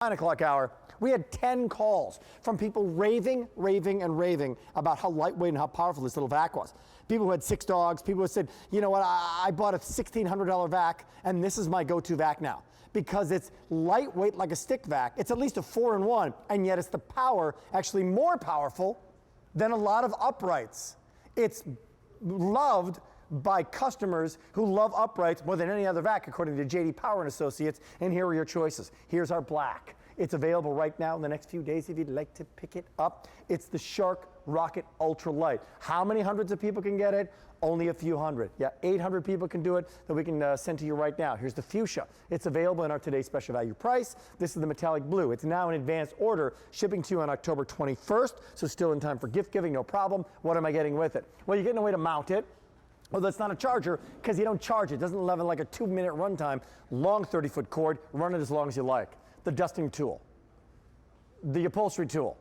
9 o'clock hour, we had 10 calls from people raving about how lightweight and how powerful this little vac was. People who had 6 dogs, people who said, you know what, I bought a $1,600 vac and this is my go-to vac now. Because it's lightweight like a stick vac. It's at least a 4-in-1, and yet it's the power, actually more powerful than a lot of uprights. It's loved by customers who love uprights more than any other vac, according to J.D. Power and Associates. And here are your choices. Here's our black. It's available right now in the next few days if you'd like to pick it up. It's the Shark Rocket Ultra Light. How many hundreds of people can get it? Only a few hundred. Yeah, 800 people can do it, that we can send to you right now. Here's the fuchsia. It's available in our today's special value price. This is the metallic blue. It's now in advance order, shipping to you on October 21st, so still in time for gift giving, no problem. What am I getting with it? Well, you're getting a way to mount it. Well, that's not a charger because you don't charge it. It doesn't have like a 2-minute runtime. Long 30-foot cord, run it as long as you like. The dusting tool, the upholstery tool,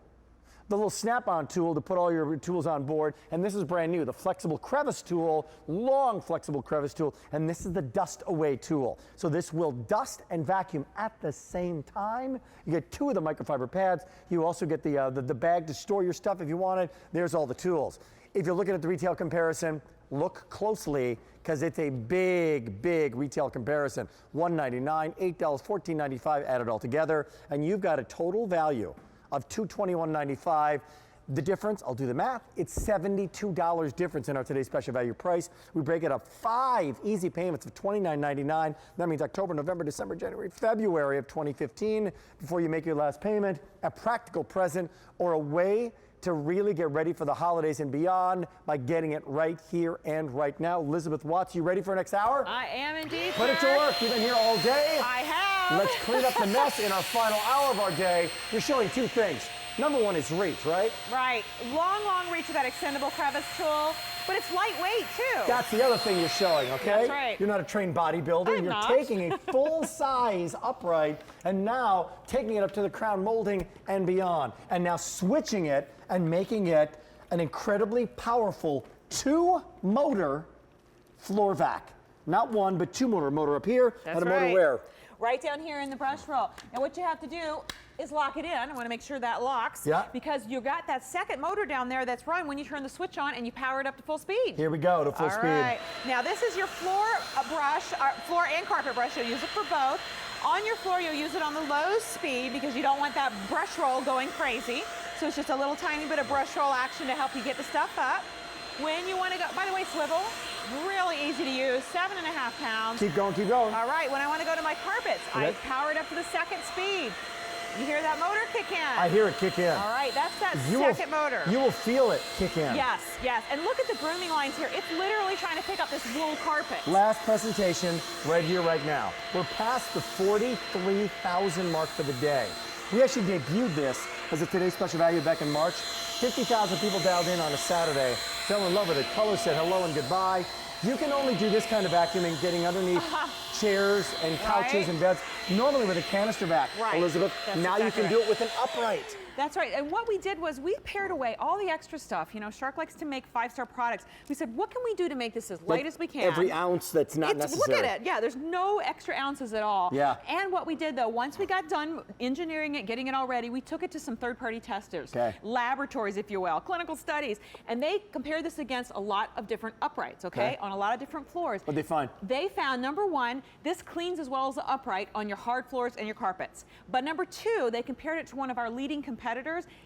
the little snap-on tool to put all your tools on board, and this is brand new, the flexible crevice tool, long flexible crevice tool, and this is the dust away tool. So this will dust and vacuum at the same time. You get 2 of the microfiber pads. You also get the bag to store your stuff if you want it. There's all the tools. If you're looking at the retail comparison, look closely because it's a big retail comparison. $199, $8, $14.95 added all together, and you've got a total value of $221.95. The difference, I'll do the math, it's $72 difference in our today's special value price. We break it up 5 easy payments of $29.99. That means October, November, December, January, February of 2015 before you make your last payment. A practical present or a way to really get ready for the holidays and beyond by getting it right here and right now. Elizabeth Watts, you ready for next hour? I am indeed, Put it to work. You've been here all day. I have. Let's clean up the mess in our final hour of our day. You're showing 2 things. Number 1 is reach, right? Right. Long reach with that extendable crevice tool, but it's lightweight too. That's the other thing you're showing, okay? That's right. You're not a trained bodybuilder. I'm You're not. taking a full-size upright and now taking it up to the crown molding and beyond. And now switching it and making it an incredibly powerful 2-motor floor vac. Not 1, but 2-motor up here. That's and a right. motor where? Right down here in the brush roll. Now what you have to do is lock it in. I want to make sure that locks. Yeah. Because you got that second motor down there that's run when you turn the switch on and you power it up to full speed. Here we go, to full speed. All right. Now this is your floor brush, floor and carpet brush. You'll use it for both. On your floor, you'll use it on the low speed because you don't want that brush roll going crazy. So it's just a little tiny bit of brush roll action to help you get the stuff up. When you want to go, by the way, swivel, really easy to use, 7.5 pounds. Keep going, keep going. All right, when I want to go to my carpets, Okay. I power it up to the second speed. You hear that motor kick in? I hear it kick in. All right, that's that second motor. You will feel it kick in. Yes, yes. And look at the grooming lines here. It's literally trying to pick up this wool carpet. Last presentation, right here, right now. We're past the 43,000 mark for the day. We actually debuted this as a today's special value back in March. 50,000 people dialed in on a Saturday, fell in love with it. Color said hello and goodbye. You can only do this kind of vacuuming getting underneath chairs and couches and beds, normally with a canister vac, Elizabeth. That's now exactly you can do it with an upright. That's right. And what we did was we pared away all the extra stuff. You know, Shark likes to make 5-star products. We said, what can we do to make this as light as we can? Every ounce that's not necessary. Look at it. Yeah, there's no extra ounces at all. Yeah. And what we did, though, once we got done engineering it, getting it all ready, we took it to some third-party testers, laboratories, if you will, clinical studies, and they compared this against a lot of different uprights, on a lot of different floors. What'd they find? They found, number 1, this cleans as well as the upright on your hard floors and your carpets. But number 2, they compared it to one of our leading competitors.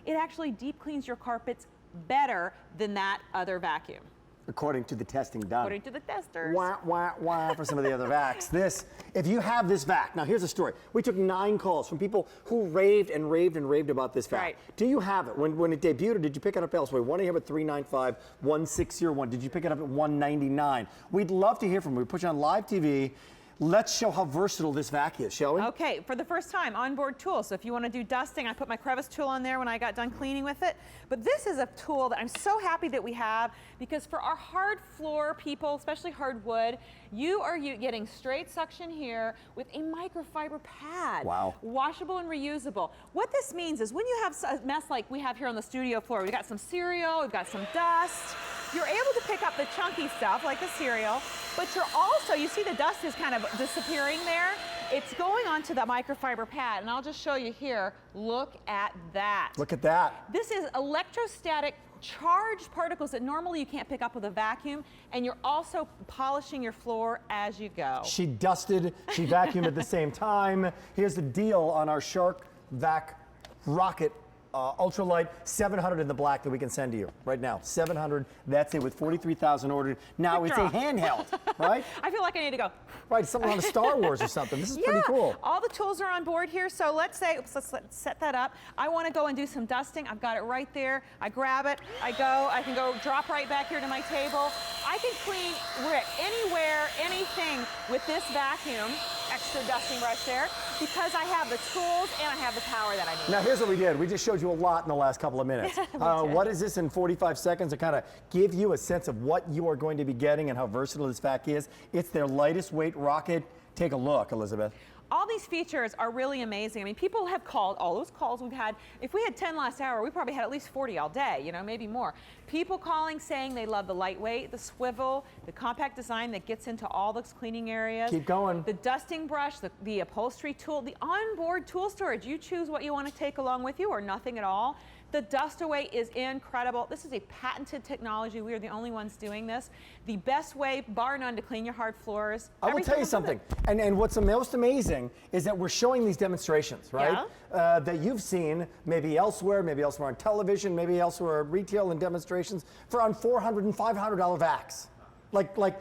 It actually deep cleans your carpets better than that other vacuum. According to the testing done. According to the testers. Wah, wah, wah for some of the other vacs. If you have this vac, now here's a story. We took 9 calls from people who raved about this vac. Right. Do you have it? When it debuted, did you pick it up elsewhere? One here at $395, 1601. Did you pick it up at $199? We'd love to hear from you. We put you on live TV. Let's show how versatile this vac is, shall we? Okay, for the first time, onboard tool. So if you want to do dusting, I put my crevice tool on there when I got done cleaning with it. But this is a tool that I'm so happy that we have because for our hard floor people, especially hardwood, you are getting straight suction here with a microfiber pad. Wow. Washable and reusable. What this means is when you have a mess like we have here on the studio floor, we've got some cereal, we've got some dust, you're able to pick up the chunky stuff like the cereal, but you're also, you see the dust is kind of disappearing there. it's going onto the microfiber pad, and I'll just show you here. Look at that. Look at that. This is electrostatic charged particles that normally you can't pick up with a vacuum, and you're also polishing your floor as you go. She dusted, she vacuumed at the same time. Here's the deal on our Shark Vac Rocket ultralight, 700 in the black that we can send to you right now. 700, that's it, with 43,000 ordered. Now Quick it's draw. a handheld, right? I feel like I need to go. Right, something on a Star Wars or something. This is pretty cool. All the tools are on board here. So let's say, let's set that up. I want to go and do some dusting. I've got it right there. I grab it. I can go drop right back here to my table. I can clean, Rick, anywhere, anything with this vacuum, extra dusting brush there, because I have the tools and I have the power that I need. Now here's what we did. We just showed you a lot in the last couple of minutes. What is this in 45 seconds to kind of give you a sense of what you are going to be getting and how versatile this vac is? It's their lightest weight rocket. Take a look, Elizabeth. All these features are really amazing. I mean, people have called, all those calls we've had. If we had 10 last hour, we probably had at least 40 all day, you know, maybe more. People calling saying they love the lightweight, the swivel, the compact design that gets into all those cleaning areas. Keep going. The dusting brush, the upholstery tool, the onboard tool storage. You choose what you want to take along with you or nothing at all. The dust away is incredible. This is a patented technology. We are the only ones doing this. The best way, bar none, to clean your hard floors. I will tell you something. And what's most amazing is that we're showing these demonstrations, right? Yeah. That you've seen maybe elsewhere on television, maybe elsewhere at retail and demonstrations for on $400 and $500 vacs. Like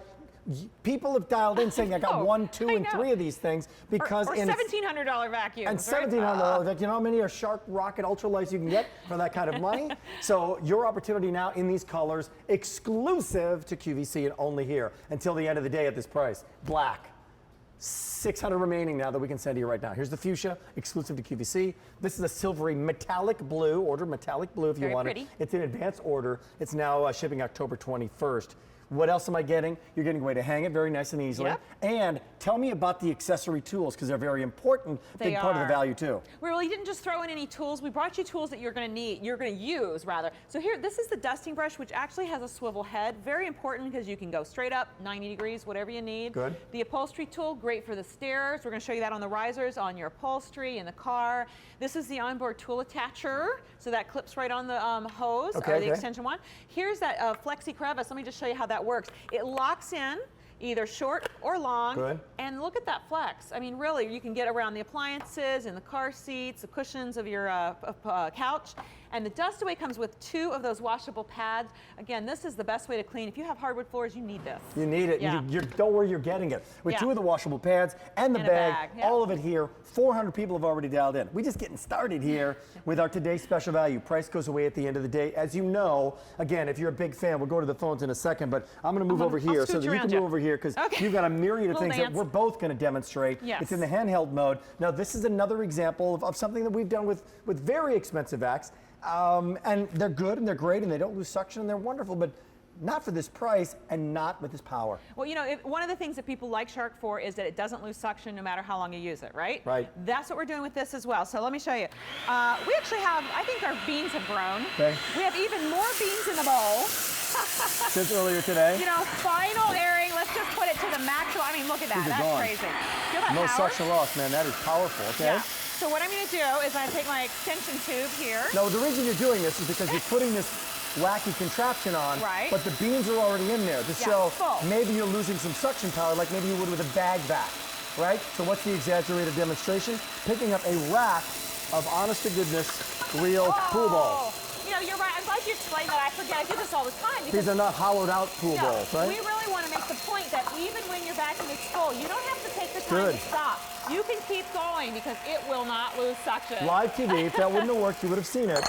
people have dialed in saying I got 1, 2, and 3 of these things because or $1,700 vacuums. And $1,700 vacuum. You know how many are Shark Rocket ultralights you can get for that kind of money? So your opportunity now in these colors, exclusive to QVC and only here until the end of the day at this price. Black. 600 remaining now that we can send to you right now. Here's the fuchsia, exclusive to QVC. This is a silvery metallic blue. Order metallic blue if you want it. It's in advance order. It's now shipping October 21st. What else am I getting? You're getting a way to hang it very nice and easily. Yep. And tell me about the accessory tools, because they're very important, big part of the value too. We really didn't just throw in any tools. We brought you tools that you're going to use rather. So here, this is the dusting brush, which actually has a swivel head. Very important because you can go straight up, 90 degrees, whatever you need. Good. The upholstery tool, great for the stairs. We're going to show you that on the risers, on your upholstery, in the car. This is the onboard tool attacher. So that clips right on the hose, or the extension one. Here's that flexi crevice. Let me just show you how that works. It locks in either short or long. Good. And look at that flex. I mean, really, you can get around the appliances, in the car seats, the cushions of your couch. And the dust away comes with 2 of those washable pads. Again, this is the best way to clean. If you have hardwood floors, you need this. You need it. Yeah. Don't worry, you're getting it. With 2 of the washable pads and the bag, all of it here. 400 people have already dialed in. We're just getting started here with our today's special value. Price goes away at the end of the day. As you know, again, if you're a big fan, we'll go to the phones in a second, but I'm going to move over here so that you can move over here because you've got a myriad of things that we're both going to demonstrate. Yes. It's in the handheld mode. Now, this is another example of something that we've done with very expensive vacs. And they're good and they're great and they don't lose suction and they're wonderful, but not for this price and not with this power. Well, you know, one of the things that people like Shark for is that it doesn't lose suction no matter how long you use it, right? Right. That's what we're doing with this as well. So let me show you. We actually have, I think our beans have grown. Okay. We have even more beans in the bowl. Since earlier today. You know, final airing. Let's just put it to the maximum. I mean, look at that. That's gone. crazy. Feel that No power? suction loss, man. That is powerful, okay? Yeah. So what I'm going to do is I take my extension tube here. No, the reason you're doing this is because you're putting this wacky contraption on, but the beans are already in there to show maybe you're losing some suction power like maybe you would with a bag vac, right? So what's the exaggerated demonstration? Picking up a rack of honest-to-goodness real pool balls. You know, you're right. I'm glad you explained that. I forget. I do this all the time. These are not hollowed-out pool balls, right? We really want to make the point that even when your vacuum is full, you don't have to take the time to stop. You can keep going because it will not lose suction. Live TV, if that wouldn't have worked, you would have seen it.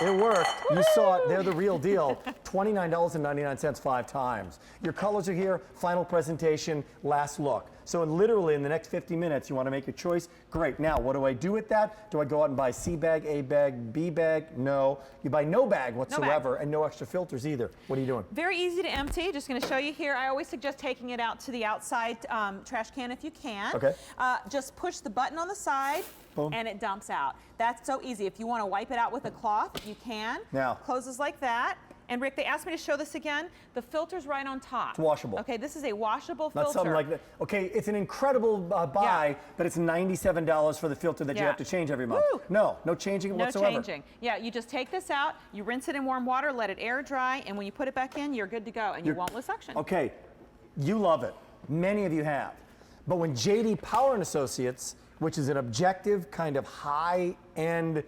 It worked. You saw it. They're the real deal. $29.99 5 times. Your colors are here. Final presentation. Last look. So literally in the next 50 minutes, you want to make your choice. Great. Now, what do I do with that? Do I go out and buy C bag, A bag, B bag? No. You buy no bag whatsoever and no extra filters either. What are you doing? Very easy to empty. Just going to show you here. I always suggest taking it out to the outside trash can if you can. Okay. Just push the button on the side. Boom. And it dumps out. That's so easy. If you want to wipe it out with a cloth, you can. Now. Closes like that. And Rick, they asked me to show this again. The filter's right on top. It's washable. Okay, this is a washable Not filter. something like that. Okay, it's an incredible buy, but it's $97 for the filter that you have to change every month. Woo. No changing whatsoever. No changing. Yeah, you just take this out, you rinse it in warm water, let it air dry, and when you put it back in, you're good to go, and you won't lose suction. Okay, you love it. Many of you have. But when J.D. Power and Associates, which is an objective kind of high-end,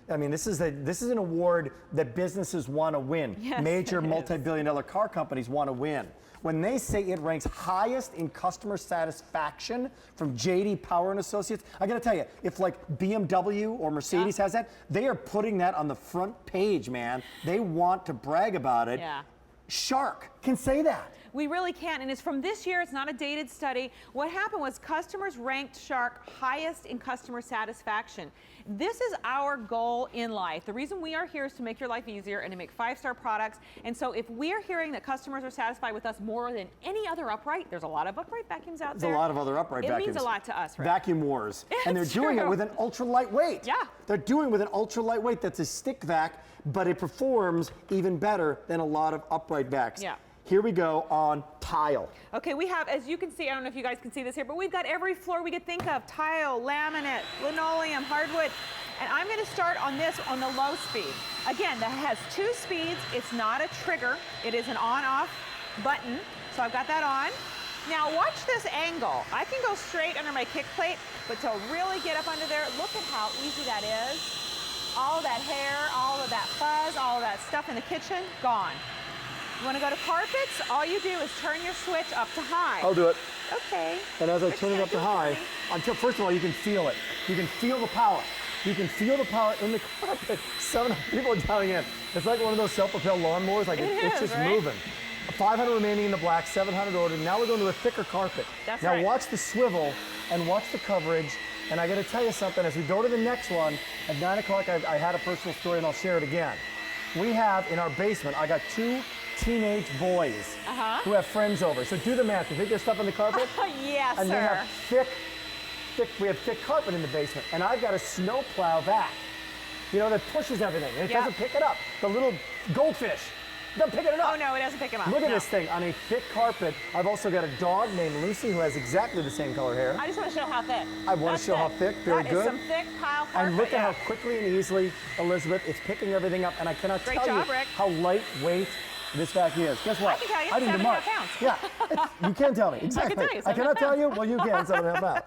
I mean, this is an award that businesses want to win. Yes, Major multi-billion-dollar car companies want to win. When they say it ranks highest in customer satisfaction from J.D. Power and Associates, I got to tell you, if like BMW or Mercedes has that, they are putting that on the front page, man. They want to brag about it. Yeah. Shark can say that. We really can, and it's from this year, it's not a dated study. What happened was customers ranked Shark highest in customer satisfaction. This is our goal in life. The reason we are here is to make your life easier and to make 5-star products. And so if we are hearing that customers are satisfied with us more than any other upright, there's a lot of upright vacuums out there. There's a lot of other upright vacuums. It means a lot to us, right? Vacuum wars. And they're doing it with an ultra lightweight. Yeah. They're doing it with an ultra lightweight that's a stick vac, but it performs even better than a lot of upright vacs. Yeah. Here we go on tile. Okay, we have, as you can see, I don't know if you guys can see this here, but we've got every floor we could think of: tile, laminate, linoleum, hardwood. And I'm going to start on this on the low speed. Again, that has 2 speeds. It's not a trigger. It is an on-off button. So I've got that on. Now watch this angle. I can go straight under my kick plate, but to really get up under there, look at how easy that is. All of that hair, all of that fuzz, all of that stuff in the kitchen, gone. You want to go to carpets? All you do is turn your switch up to high. I'll do it. Okay. And as I turn it up to high, until first of all, you can feel it. You can feel the power. You can feel the power in the carpet. 700 people are dialing in. It's like one of those self-propelled lawnmowers. Like it's just right? moving. 500 remaining in the black, 700 ordered. Now we're going to a thicker carpet. That's now right. Watch the swivel and watch the coverage. And I got to tell you something. As we go to the next one, at 9 o'clock, I had a personal story, and I'll share it again. We have in our basement, I got 2 teenage boys who have friends over. So do the math. You think there's stuff on the carpet? Yes, and sir. they have we have thick carpet in the basement. And I've got a snowplow vac, you know, that pushes everything. And it doesn't pick it up. The little goldfish doesn't pick it up. Oh, no, it doesn't pick them up. Look at this thing on a thick carpet. I've also got a dog named Lucy who has exactly the same color hair. I just want to show how thick. I want to show how thick. Very that good. That is some thick tile carpet. And look at how quickly and easily, Elizabeth, it's picking everything up. And I cannot tell you Rick. how lightweight this vac is. Guess what? I can tell you, I didn't do 7.5 much. pounds. Yeah, you can tell me. Exactly. I can tell you, I cannot 7.5 tell you. Well, you can, 7.5 pounds.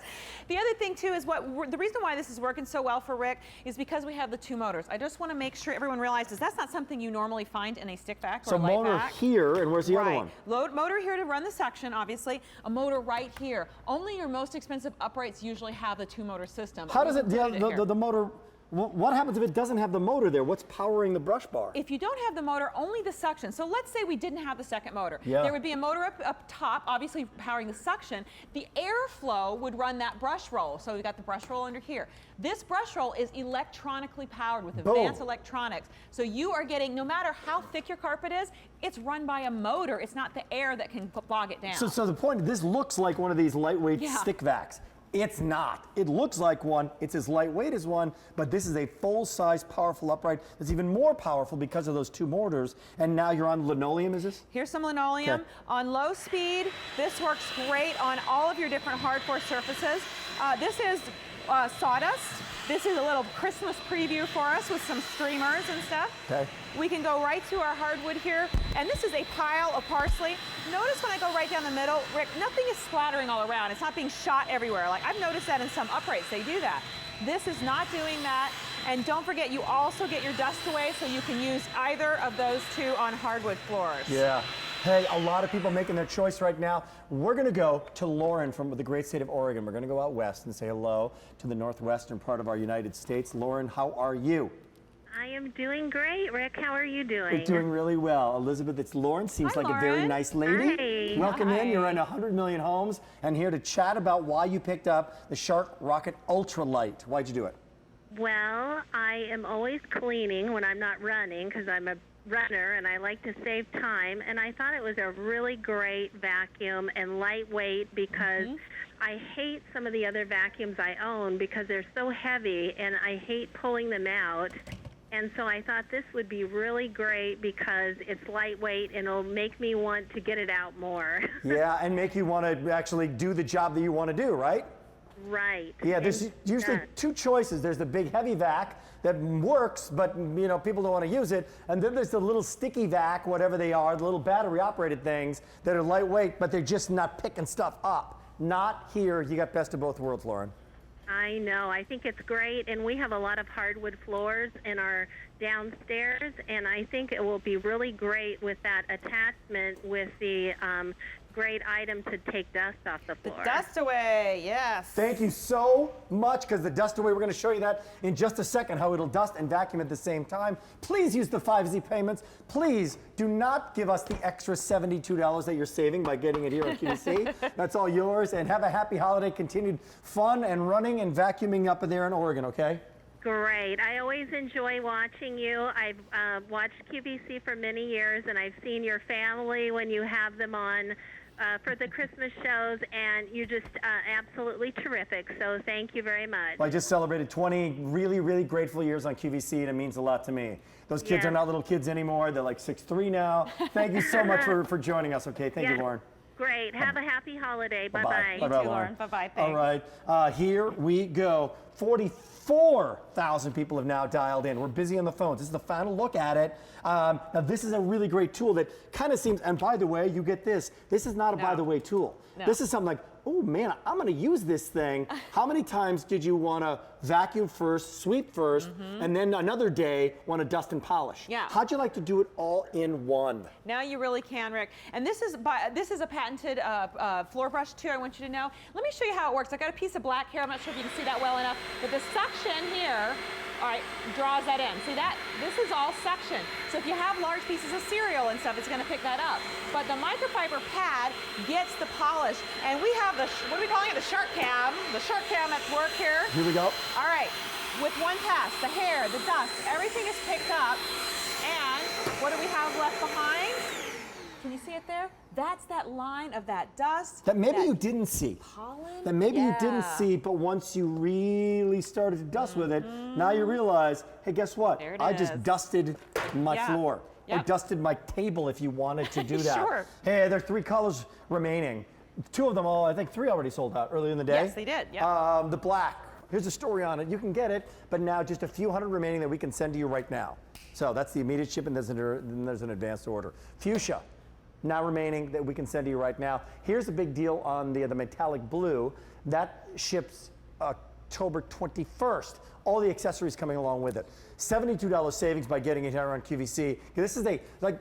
The other thing too is the reason why this is working so well for Rick is because we have the 2 motors. I just want to make sure everyone realizes that's not something you normally find in a stick vac or So a light motor vac. here, and where's the other one? Motor here to run the suction, obviously. A motor right here. Only your most expensive uprights usually have the 2-motor system. How does it, the motor, what happens if it doesn't have the motor there? What's powering the brush bar? If you don't have the motor, only the suction. So let's say we didn't have the second motor. Yeah. There would be a motor up top, obviously powering the suction. The airflow would run that brush roll. So we've got the brush roll under here. This brush roll is electronically powered with advanced electronics. So you are getting, no matter how thick your carpet is, it's run by a motor. It's not the air that can bog it down. So the point, this looks like one of these lightweight stick vacs. It's not. It looks like one. It's as lightweight as one, but this is a full-size, powerful upright that's even more powerful because of those 2 motors. And now you're on linoleum, is this? Here's some linoleum. Okay. On low speed, this works great on all of your different hardcore surfaces. This is sawdust. This is a little Christmas preview for us with some streamers and stuff. Okay. We can go right to our hardwood here, and this is a pile of parsley. Notice when I go right down the middle, Rick, nothing is splattering all around. It's not being shot everywhere. Like I've noticed that in some uprights, they do that. This is not doing that. And don't forget, you also get your dust away, so you can use either of those 2 on hardwood floors. Yeah. Hey, a lot of people making their choice right now. We're going to go to Lauren from the great state of Oregon. We're going to go out west and say hello to the northwestern part of our United States. Lauren, how are you? I am doing great, Rick. How are you doing? We're doing really well. Elizabeth, it's Lauren. Seems Hi, like a very Lauren. nice lady. Hi. Welcome in. Hi. You're in 100 million homes and here to chat about why you picked up the Shark Rocket Ultralight. Why'd you do it? Well, I am always cleaning when I'm not running because I'm a runner and I like to save time. And I thought it was a really great vacuum and lightweight because I hate some of the other vacuums I own because they're so heavy and I hate pulling them out. And so I thought this would be really great because it's lightweight and it'll make me want to get it out more. Yeah, and make you want to actually do the job that you want to do, right? Right. Yeah, there's usually two choices. There's the big heavy vac that works, but people don't want to use it. And then there's the little sticky vac, whatever they are, the little battery operated things that are lightweight, but they're just not picking stuff up. Not here. You got best of both worlds, Lauren. I know. I think it's great, and we have a lot of hardwood floors in our downstairs, and I think it will be really great with that attachment with the great item to take dust off the floor. Dust away, yes. Thank you so much, because the dust away, we're going to show you that in just a second, how it'll dust and vacuum at the same time. Please use the 5Z payments. Please do not give us the extra $72 that you're saving by getting it here at QVC. That's all yours, and have a happy holiday, continued fun and running and vacuuming up in there in Oregon, okay? Great. I always enjoy watching you. I've watched QVC for many years, and I've seen your family when you have them on for the Christmas shows, and you're just absolutely terrific. So thank you very much. Well, I just celebrated 20 really, really grateful years on QVC, and it means a lot to me. Those kids are not little kids anymore. They're like 6'3" now. Thank you so much for joining us, okay? Thank you, Lauren. Great. Have a happy holiday. Bye-bye. Bye-bye, Lauren. Bye-bye. Thanks. All right. Here we go. 44,000 people have now dialed in. We're busy on the phones. This is the final look at it. Now, this is a really great tool that kind of seems, and by the way, you get this. This is not a by the way tool. No. This is something like, oh man, I'm going to use this thing. How many times did you want to vacuum first, sweep first, and then another day want to dust and polish? Yeah. How'd you like to do it all in one? Now you really can, Rick. And this is a patented floor brush too, I want you to know. Let me show you how it works. I got a piece of black here. I'm not sure if you can see that well enough, but the suction here, all right, draws that in. See that? This is all suction. So if you have large pieces of cereal and stuff, it's going to pick that up. But the microfiber pad gets the polish. And we have the, what are we calling it? The shark cam. The shark cam at work here. Here we go. All right. With one pass, the hair, the dust, everything is picked up. And what do we have left behind? Can you see it there? That's that line of that dust. That maybe you didn't see. Pollen? That maybe you didn't see, but once you really started to dust with it, now you realize, hey, guess what? There it I is. just dusted my floor. Or Yep. dusted my table if you wanted to do that. Sure. Hey, there are 3 colors remaining. 2 of them, I think 3 already sold out earlier in the day. Yes, they did. Yep. The black. Here's a story on it. You can get it, but now just a few hundred remaining that we can send to you right now. So that's the immediate ship, and then there's an advanced order. Fuchsia. Now remaining that we can send to you right now. Here's the big deal on the metallic blue. That ships October 21st. All the accessories coming along with it. $72 savings by getting it here on QVC. This is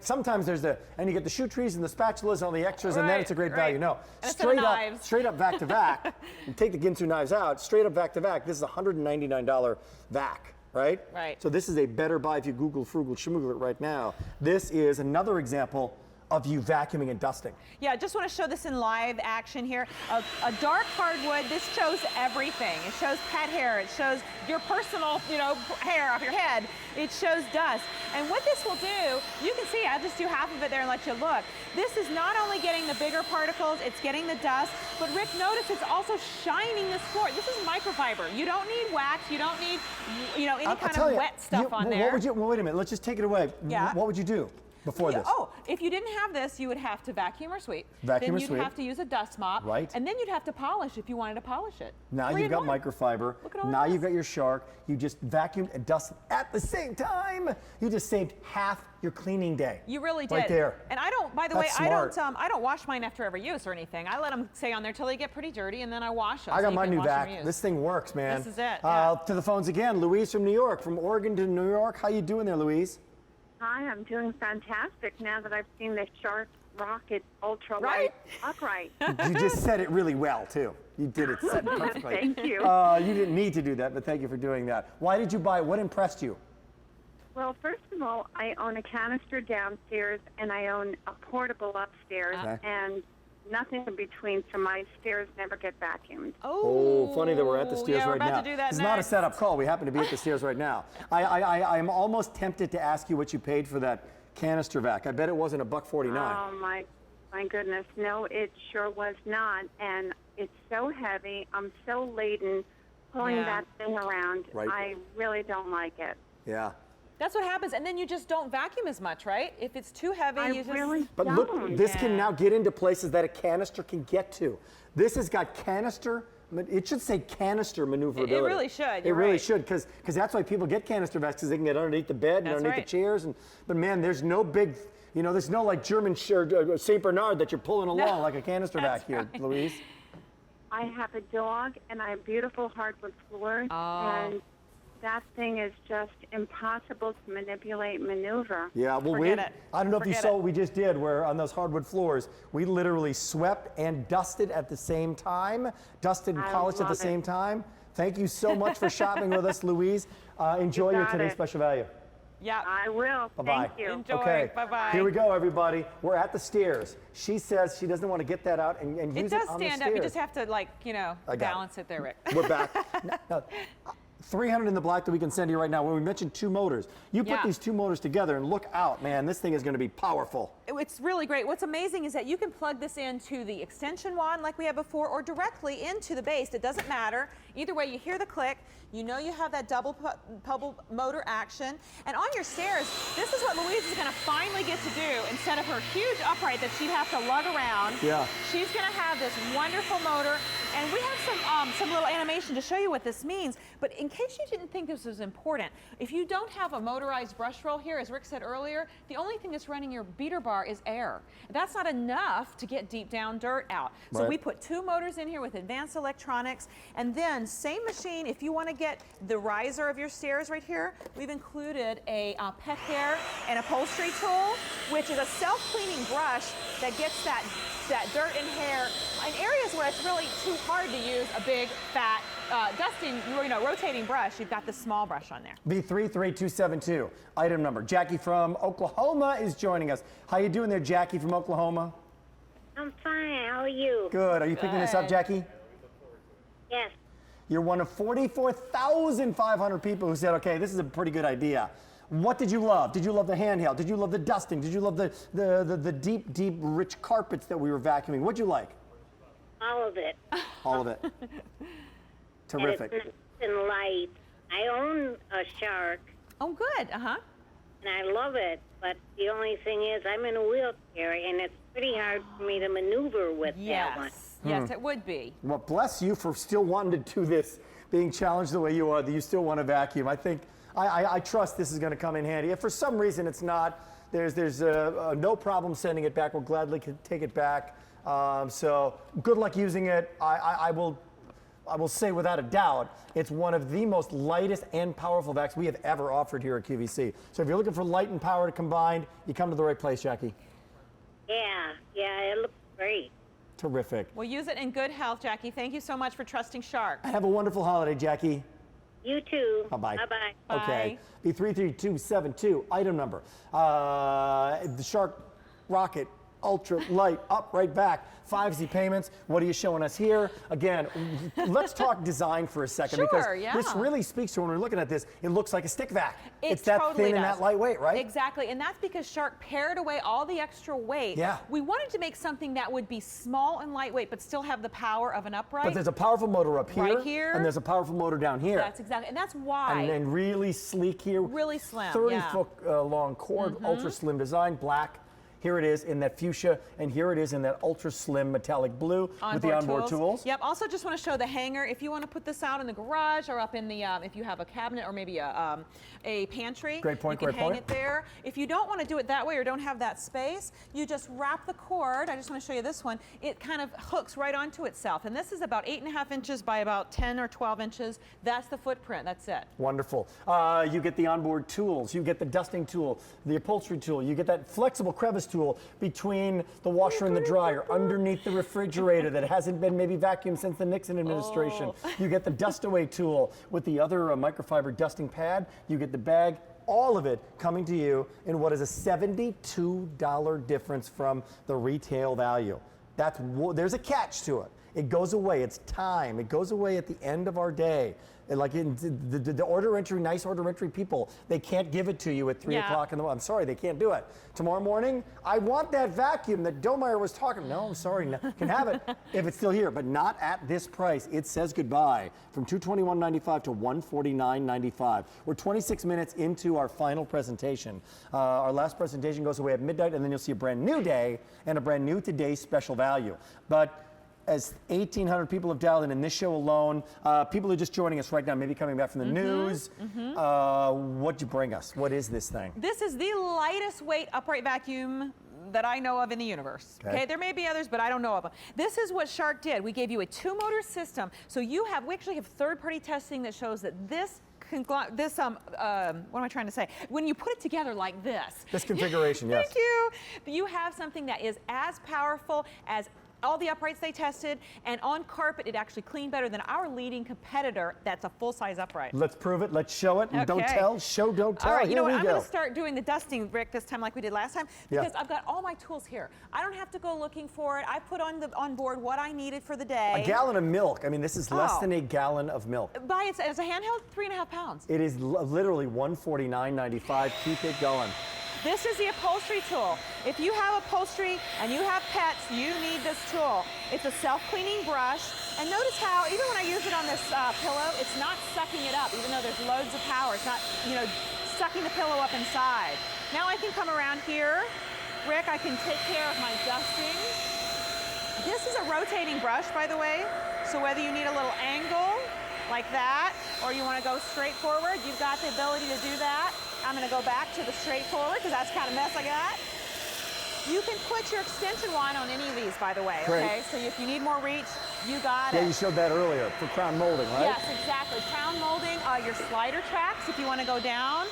sometimes there's and you get the shoe trees and the spatulas and all the extras, and then it's a great value. No, and straight up vac to vac. And take the Ginsu knives out, straight up vac to vac. This is a $199 vac. Right? Right. So this is a better buy if you Google frugal schmoogle it right now. This is another example of you vacuuming and dusting. Yeah, I just want to show this in live action here. A dark hardwood, this shows everything. It shows pet hair, it shows your personal, hair off your head. It shows dust. And what this will do, you can see, I'll just do half of it there and let you look. This is not only getting the bigger particles, it's getting the dust, but Rick, notice it's also shining this floor. This is microfiber. You don't need wax, you don't need, any kind of wet stuff on there. Wait a minute, let's just take it away. Yeah. What would you do before this? Oh, if you didn't have this, you would have to vacuum or sweep. Vacuum or then sweep. you'd have to use a dust mop. Right. And then you'd have to polish if you wanted to polish it. Now 3 you've in got 1. microfiber. Look at all Now this. you've got your shark. You just vacuumed and dusted at the same time. You just saved half your cleaning day. You really did. Right there. And I don't, by the That's way, smart. I don't wash mine after every use or anything. I let them stay on there till they get pretty dirty, and then I wash them. I so got you my can new wash and vac. reuse. This thing works, man. This is it, yeah. To the phones again. Louise from New York, from Oregon to New York. How you doing there, Louise? Hi, I'm doing fantastic now that I've seen the Shark Rocket Ultra Right? Light upright. You just said it really well, too. You did it perfectly. Thank you. You didn't need to do that, but thank you for doing that. Why did you buy it? What impressed you? Well, first of all, I own a canister downstairs and I own a portable upstairs, Okay. and nothing in between, so my stairs never get vacuumed. Oh, funny that we're at the stairs yeah, right we're about now. to do that It's not a next. setup call. We happen to be at the stairs right now. I'm almost tempted to ask you what you paid for that canister vac. I bet it wasn't $1.49. Oh, my goodness. No, it sure was not, and it's so heavy. I'm so laden pulling Yeah. that thing around. Right. I really don't like it. Yeah. That's what happens, and then you just don't vacuum as much, right? If it's too heavy, I you just... really But don't. look, this can now get into places that a canister can get to. This has got canister, it should say canister maneuverability. It really should, It you're really right. should, because that's why people get canister vacs, because they can get underneath the bed and That's underneath right. the chairs. But man, there's no big, you know, there's no like German St. Bernard that you're pulling along like a canister vac here, Louise. I have a dog and I have beautiful hardwood floors, and that thing is just impossible to manipulate and maneuver. Yeah, well, Forget it. I don't know if you Forget saw it. what we just did, where on those hardwood floors, we literally swept and dusted at the same time, dusted and I polished at the love same it. time. Thank you so much for shopping with us, Louise. Enjoy your got today's it. special value. Yeah. I will. Bye-bye. Thank you. Enjoy. Okay, Bye-bye. here we go, everybody. We're at the stairs. She says she doesn't want to get that out and It use does it on the stand stairs. up. You just have to, like, you know, I got it. balance it there, Rick. We're back. Now, 300 in the black that we can send you right now. When we mentioned 2 motors, you put Yeah. these 2 motors together and look out, man. This thing is going to be powerful. It's really great. What's amazing is that you can plug this into the extension wand like we had before, or directly into the base. It doesn't matter. Either way, you hear the click. You know you have that double motor action. And on your stairs, this is what Louise is going to finally get to do. Instead of her huge upright that she'd have to lug around, Yeah. she's going to have this wonderful motor. And we have some little animation to show you what this means. But in case you didn't think this was important, if you don't have a motorized brush roll here, as Rick said earlier, the only thing that's running your beater bar is air. That's not enough to get deep down dirt out. So Right. we put 2 motors in here with advanced electronics, and then same machine, if you want to get the riser of your stairs right here, we've included a pet hair and upholstery tool, which is a self-cleaning brush that gets that dirt and hair in areas where it's really too hard to use a big, fat, dusting, rotating brush. You've got this small brush on there. B33272, item number. Jackie from Oklahoma is joining us. How you doing there, Jackie from Oklahoma? I'm fine. How are you? Good. Are you picking this up, Good. Jackie? Yes. You're one of 44,500 people who said, okay, this is a pretty good idea. What did you love? Did you love the handheld? Did you love the dusting? Did you love the deep, deep, rich carpets that we were vacuuming? What'd you like? All of it. All of it. Terrific. And it's nice and light. I own a Shark, Oh, good. Uh-huh. and I love it. But the only thing is, I'm in a wheelchair, and it's pretty hard for me to maneuver with that one. Yes. Yes, it would be. Well, bless you for still wanting to do this, being challenged the way you are, that you still want to vacuum. I think, I trust this is going to come in handy. If for some reason it's not, there's no problem sending it back. We'll gladly take it back. So good luck using it. I will say without a doubt, it's one of the most lightest and powerful vacs we have ever offered here at QVC. So if you're looking for light and power combined, you come to the right place, Jackie. Yeah, it looks great. Terrific. Well, use it in good health, Jackie. Thank you so much for trusting Shark. Have a wonderful holiday, Jackie. You too. Bye-bye. Bye-bye. Okay. B33272, item number. The Shark Rocket Ultra Light Upright Vac. 5 easy payments. What are you showing us here? Again, let's talk design for a second, Sure, because yeah. this really speaks to, when we're looking at this, it looks like a stick vac. It's that totally thin and does. that lightweight, right? Exactly, and that's because Shark pared away all the extra weight. Yeah. We wanted to make something that would be small and lightweight, but still have the power of an upright. But there's a powerful motor up here, Right here. and there's a powerful motor down here. That's exactly, and that's why. And then really sleek here. Really slim, 30-foot long cord, ultra slim design, black. Here it is in that fuchsia, and here it is in that ultra slim metallic blue with the onboard tools. Yep. Also, just want to show the hanger. If you want to put this out in the garage or up in the, if you have a cabinet or maybe a pantry, Great point, you can great hang point. it there. If you don't want to do it that way or don't have that space, you just wrap the cord. I just want to show you this one. It kind of hooks right onto itself, and this is about 8.5 inches by about 10 or 12 inches. That's the footprint. That's it. Wonderful. You get the onboard tools, you get the dusting tool, the upholstery tool, you get that flexible crevice tool between the washer and the dryer, underneath the refrigerator that hasn't been maybe vacuumed since the Nixon administration. You get the dust away tool with the other microfiber dusting pad. You get the bag. All of it coming to you in what is a $72 difference from the retail value. There's a catch to it. It goes away. It's time. It goes away at the end of our day. And like the order entry, nice order entry people, they can't give it to you at 3 o'clock in the morning. I'm sorry, they can't do it. Tomorrow morning, I want that vacuum that Domeier was talking. No, I'm sorry, no, can have it if it's still here, but not at this price. It says goodbye from $221.95 to $149.95. We're 26 minutes into our final presentation. Our last presentation goes away at midnight, and then you'll see a brand new day and a brand new today's special value. But as 1,800 people have dialed in this show alone, people are just joining us right now, maybe coming back from the news. What'd you bring us? What is this thing? This is the lightest weight upright vacuum that I know of in the universe. Okay, there may be others, but I don't know of them. This is what Shark did. We gave you a 2-motor system. So we actually have third-party testing that shows that this what am I trying to say? When you put it together like this. This configuration, yes. Thank you. You have something that is as powerful as all the uprights they tested, and on carpet it actually cleaned better than our leading competitor that's a full-size upright. Let's prove it, let's show it, and don't tell, show, don't tell. All right, you know what, Here I'm we going go. to start doing the dusting, Rick, this time like we did last time, because I've got all my tools here. I don't have to go looking for it. I put on board what I needed for the day. A gallon of milk, I mean, this is less than a gallon of milk. Buy it as a handheld, 3.5 pounds. It is literally $149.95, keep it going. This is the upholstery tool. If you have upholstery and you have pets, you need this tool. It's a self-cleaning brush. And notice how, even when I use it on this pillow, it's not sucking it up, even though there's loads of power. It's not, sucking the pillow up inside. Now I can come around here. Rick, I can take care of my dusting. This is a rotating brush, by the way. So whether you need a little angle like that, or you want to go straight forward, you've got the ability to do that. I'm going to go back to the straightforward because that's the kind of mess I got. You can put your extension wand on any of these, by the way, okay? So if you need more reach, you got it. Yeah, you showed that earlier for crown molding, right? Yes, exactly. Crown molding, your slider tracks if you want to go down.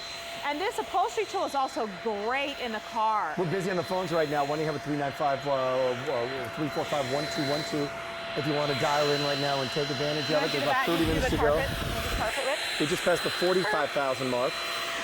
And this upholstery tool is also great in the car. We're busy on the phones right now. 1-800-395-1212 if you want to dial in right now and take advantage of it. There's about 30 minutes to go. We just passed the 45,000 mark.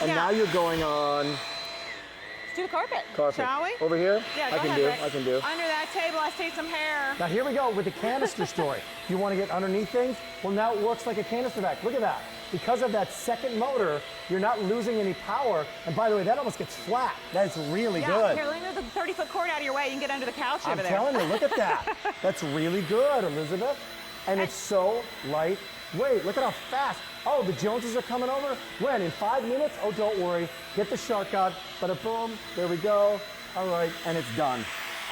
And now you're going on. Let's do the carpet. Shall we? Over here? Yeah, I can do. Under that table, I see some hair. Now here we go with the canister story. You want to get underneath things? Well, now it works like a canister vac. Look at that. Because of that second motor, you're not losing any power. And by the way, that almost gets flat. That's really good. Here, let me move the 30-foot cord out of your way. You can get under the couch over there. I'm telling you, look at that. That's really good, Elizabeth. And it's so lightweight. Look at how fast. Oh, the Joneses are coming over? When? In 5 minutes? Oh, don't worry. Get the Shark out. Bada boom. There we go. All right, and it's done.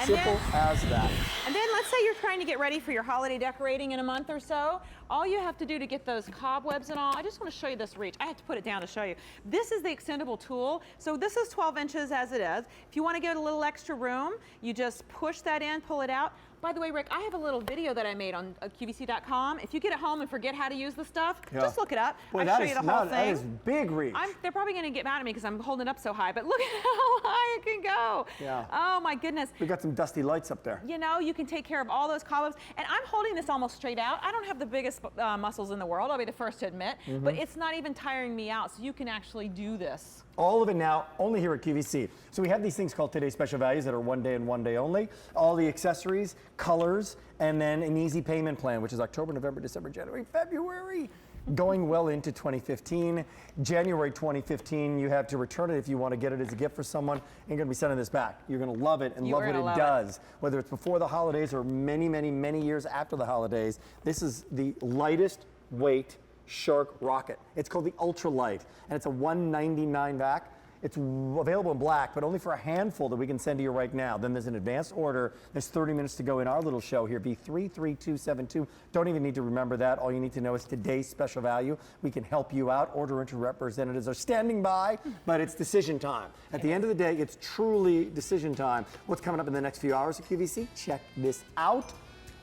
Simple as that. And then let's say you're trying to get ready for your holiday decorating in a month or so. All you have to do to get those cobwebs and all, I just want to show you this reach. I have to put it down to show you. This is the extendable tool. So this is 12 inches as it is. If you want to get a little extra room, you just push that in, pull it out. By the way, Rick, I have a little video that I made on QVC.com. If you get it home and forget how to use the stuff, just look it up. Boy, I'll show you the whole thing. That is big reach. They're probably going to get mad at me because I'm holding it up so high, but look at how high it can go. Yeah. Oh, my goodness. We got some dusty lights up there. You know, you can take care of all those cobwebs. And I'm holding this almost straight out. I don't have the biggest muscles in the world, I'll be the first to admit, but it's not even tiring me out, so you can actually do this. All of it now, only here at QVC. So we have these things called Today's Special Values that are one day and one day only. All the accessories, colors, and then an easy payment plan, which is October, November, December, January, February. Going well into 2015. January 2015, you have to return it if you want to get it as a gift for someone. You're going to be sending this back. You're going to love it and love what it does. Whether it's before the holidays or many, many, many years after the holidays, this is the lightest weight Shark rocket. It's called the Ultralight, and it's a $199 vac. It's available in black, but only for a handful that we can send to you right now. Then there's an advanced order. There's 30 minutes to go in our little show here. B33272. Don't even need to remember that. All you need to know is today's special value. We can help you out. Order entry representatives are standing by, but it's decision time. At the end of the day, it's truly decision time. What's coming up in the next few hours at QVC? Check this out.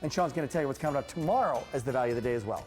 And Sean's going to tell you what's coming up tomorrow as the value of the day as well.